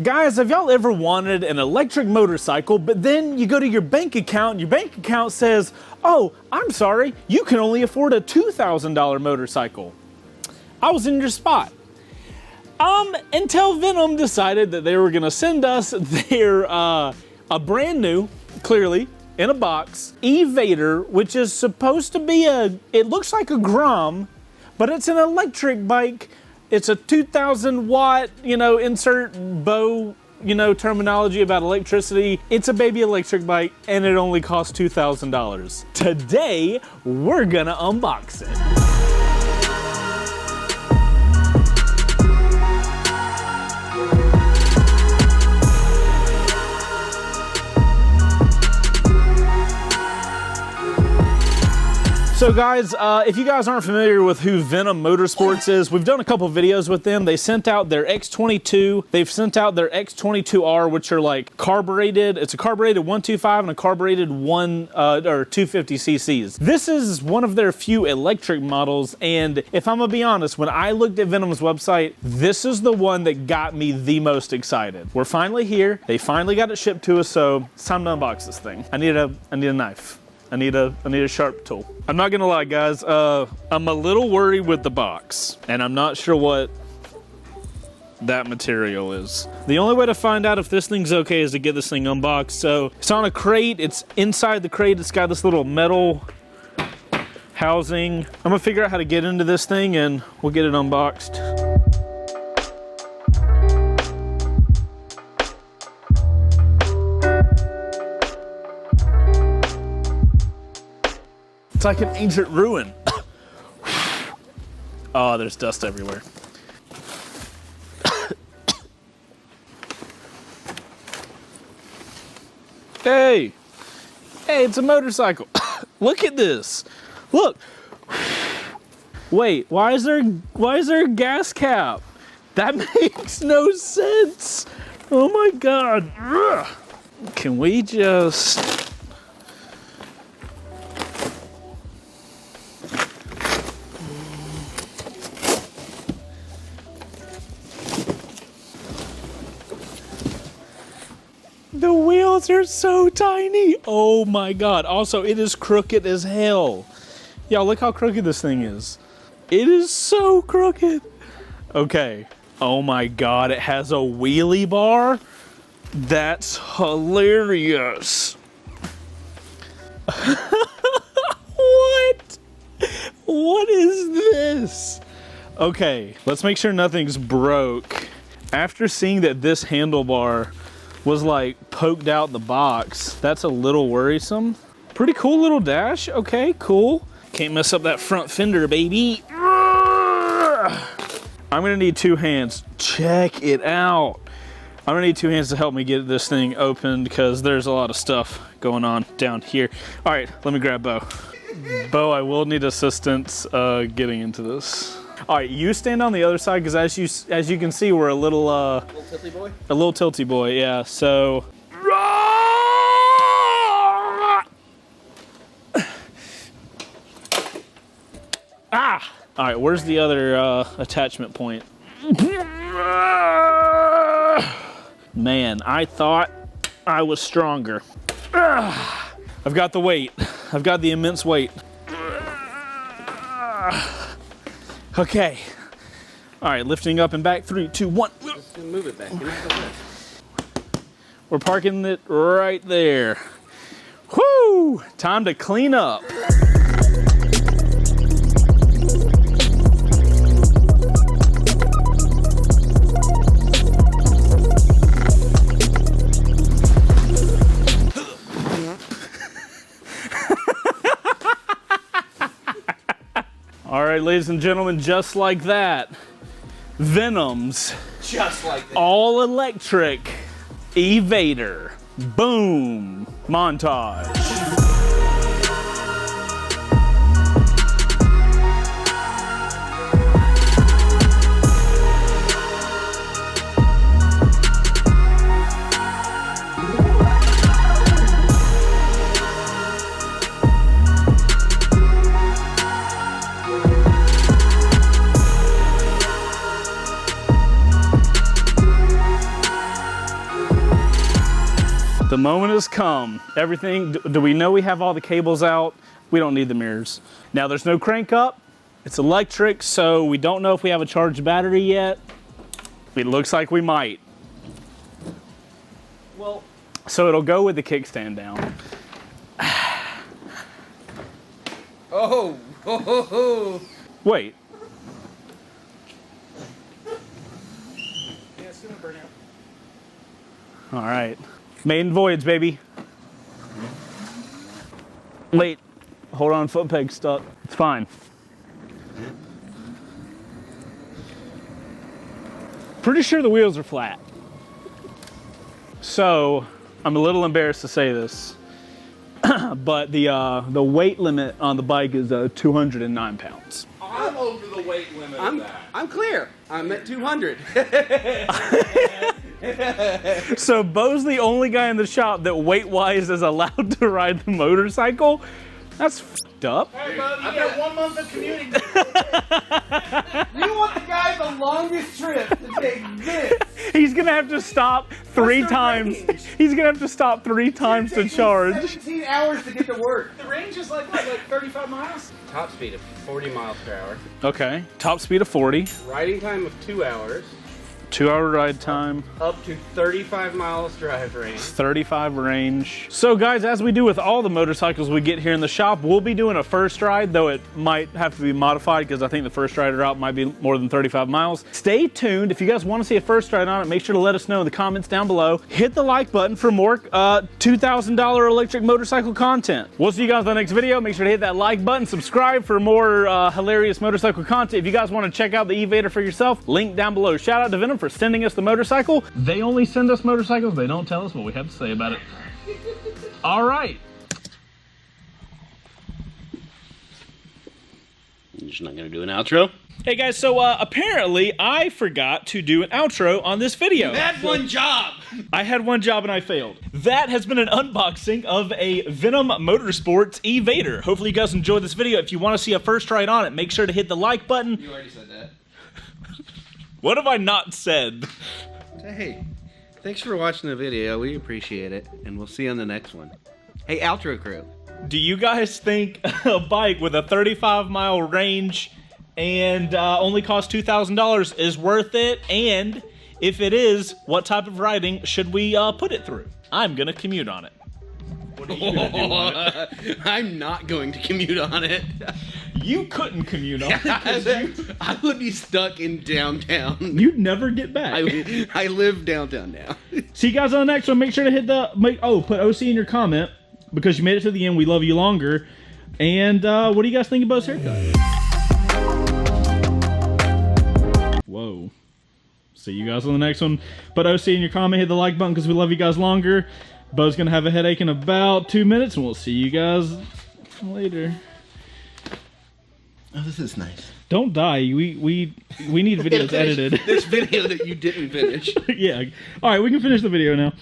Guys, have y'all ever wanted an electric motorcycle, but then you go to your bank account and your bank account says, oh, I'm sorry, you can only afford a $2,000 motorcycle. I was in your spot. Until Venom decided that they were gonna send us their, a brand new, clearly, in a box, E-Vader, which is supposed to be it looks like a Grom, but it's an electric bike. It's a 2,000 watt, insert bow, terminology about electricity. It's a baby electric bike and it only costs $2,000. Today, we're gonna unbox it. So guys, if you guys aren't familiar with who Venom Motorsports is, we've done a couple videos with them. They sent out their X22, they've sent out their X22R, which are like carbureted. It's a carbureted 125 and a carbureted 250 cc's. This is one of their few electric models, and if I'm gonna be honest, when I looked at Venom's website, this is the one that got me the most excited. We're finally here. They finally got it shipped to us, so it's time to unbox this thing. I need a knife. I need a sharp tool. I'm not gonna lie, guys. I'm a little worried with the box, and I'm not sure what that material is. The only way to find out if this thing's okay is to get this thing unboxed. So it's on a crate. It's inside the crate. It's got this little metal housing. I'm gonna figure out how to get into this thing, and we'll get it unboxed. It's like an ancient ruin. Oh, there's dust everywhere. Hey, it's a motorcycle. Look at this. Look. Wait, why is there a gas cap? That makes no sense. Oh my God. Ugh. Can we just... The wheels are so tiny. Oh my God. Also, it is crooked as hell. Y'all, look how crooked this thing is. It is so crooked. Okay. Oh my God, it has a wheelie bar? That's hilarious. What? What is this? Okay, let's make sure nothing's broke. After seeing that this handlebar was like poked out the box, that's a little worrisome. Pretty cool little dash. Okay, cool. Can't mess up that front fender, baby. I'm gonna need two hands. Check it out. I'm gonna need two hands to help me get this thing open because there's a lot of stuff going on down here. All right, let me grab Bo. Bo, I will need assistance getting into this. All right, you stand on the other side because as you can see, we're a little tilty boy. A little tilty boy, yeah. So. Ah! All right, where's the other attachment point? Man, I thought I was stronger. I've got the weight. I've got the immense weight. Okay. All right, lifting up and back. 3, 2, 1. Just move it back. We're parking it right there. Whoo! Time to clean up. All right, ladies and gentlemen, just like that, Venom's all electric E-Vader, boom, montage. The moment has come. Everything, do we know we have all the cables out? We don't need the mirrors. Now there's no crank up. It's electric, so we don't know if we have a charged battery yet. It looks like we might. Well, so it'll go with the kickstand down. oh, Wait. Yeah, it's gonna burn out. All right. Maiden voyage, baby. Wait. Hold on, foot peg stuck. It's fine. Pretty sure the wheels are flat. So, I'm a little embarrassed to say this, but the weight limit on the bike is 209 pounds. I'm over the weight limit of that. I'm clear. I'm at 200. So Bo's the only guy in the shop that weight-wise is allowed to ride the motorcycle. That's f***ed up. Hey, Bo, I've got 1 month of commuting. You want the guy the longest trip to take this. He's gonna have to stop 3 times. Range? He's gonna have to stop 3 times to charge. 17 hours to get to work. The range is like 35 miles? Top speed of 40 miles per hour. Okay, top speed of 40. Riding time of 2 hours. 2-hour ride time. Up to 35 miles drive range. 35 range. So guys, as we do with all the motorcycles we get here in the shop, we'll be doing a first ride, though it might have to be modified because I think the first ride route might be more than 35 miles. Stay tuned. If you guys want to see a first ride on it, make sure to let us know in the comments down below. Hit the like button for more $2,000 electric motorcycle content. We'll see you guys in the next video. Make sure to hit that like button, subscribe for more hilarious motorcycle content. If you guys want to check out the E-Vader for yourself, link down below. Shout out to Venom for sending us the motorcycle. They only send us motorcycles. They don't tell us what we have to say about it. All right. You're just not gonna do an outro? Hey guys, so apparently I forgot to do an outro on this video. You had one job! I had one job and I failed. That has been an unboxing of a Venom Motorsports E-Vader. Hopefully you guys enjoyed this video. If you want to see a first ride on it, make sure to hit the like button. You already said that. What have I not said? Hey, thanks for watching the video. We appreciate it, and we'll see you on the next one. Hey, outro crew. Do you guys think a bike with a 35-mile range and only costs $2,000 is worth it? And if it is, what type of riding should we put it through? I'm gonna commute on it. What are you gonna do on it? I'm not going to commute on it. You couldn't commute on it. I would be stuck in downtown. You'd never get back. I live downtown now. See you guys on the next one. Make sure to hit the put OC in your comment because you made it to the end. We love you longer. And what do you guys think about his haircut? Whoa. See you guys on the next one. Put OC in your comment. Hit the like button because we love you guys longer. Bo's gonna have a headache in about 2 minutes, and we'll see you guys later. Oh, this is nice. Don't die. We need videos edited. This video that you didn't finish. Yeah. All right, we can finish the video now.